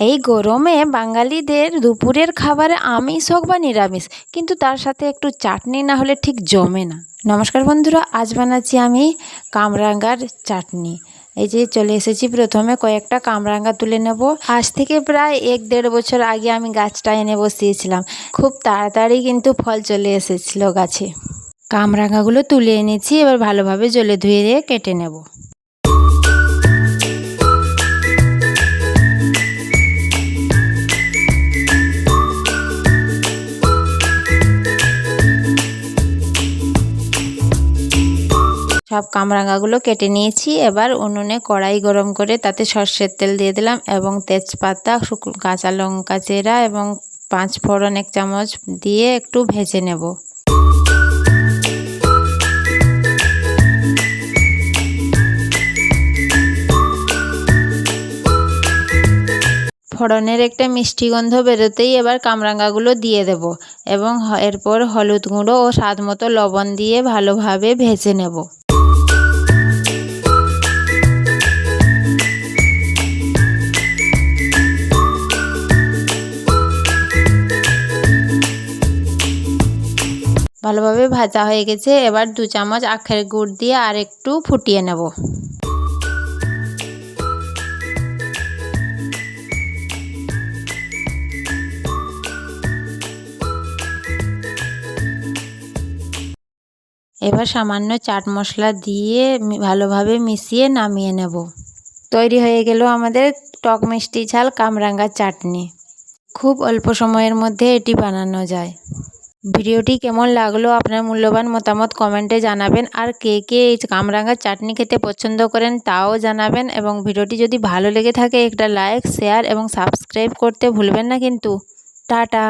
এই গরমে বাঙালিদের দুপুরের খাবারে আমিষ হোক বা নিরামিষ, কিন্তু তার সাথে একটু চাটনি না হলে ঠিক জমে না। নমস্কার বন্ধুরা, আজ বানাচ্ছি আমি কামরাঙ্গার চাটনি। এই যে চলে এসেছি, প্রথমে কয়েকটা কামরাঙ্গা তুলে নেব। আজ থেকে প্রায় 1-1.5 বছর আগে আমি গাছটা এনে বসিয়েছিলাম। খুব তাড়াতাড়ি কিন্তু ফল চলে এসেছিল গাছে। কামরাঙ্গাগুলো তুলে এনেছি, এবার ভালোভাবে জলে ধুয়ে কেটে নেব। সব কামরাঙ্গাগুলো কেটে নিয়েছি। এবার উনুনে কড়াই গরম করে তাতে সর্ষের তেল দিয়ে দিলাম এবং তেজপাতা, কাঁচা লঙ্কা চেরা এবং 5 ফোড়ন 1 চামচ দিয়ে একটু ভেজে নেব। ফোড়নের একটা মিষ্টি গন্ধ বেরোতেই এবার কামরাঙ্গাগুলো দিয়ে দেব এবং এরপর হলুদ গুঁড়ো ও স্বাদ মতো লবণ দিয়ে ভালোভাবে ভেজে নেব। ভালোভাবে ভাজা হয়ে গেছে। এবার 2 চামচ আখের গুড় দিয়ে আর একটু ফুটিয়ে নেব। এবার সামান্য চাট মশলা দিয়ে ভালোভাবে মিশিয়ে নামিয়ে নেব। তৈরি হয়ে গেল আমাদের টক মিষ্টি ঝাল কামরাঙ্গার চাটনি। খুব অল্প সময়ের মধ্যে এটি বানানো যায়। ভিডিওটি কেমন লাগলো আপনার মূল্যবান মতামত কমেন্টে জানাবেন। আর কে কে এই কামরাঙ্গার চাটনি খেতে পছন্দ করেন তাও জানাবেন। এবং ভিডিওটি যদি ভালো লেগে থাকে একটা লাইক, শেয়ার এবং সাবস্ক্রাইব করতে ভুলবেন না কিন্তু। টাটা।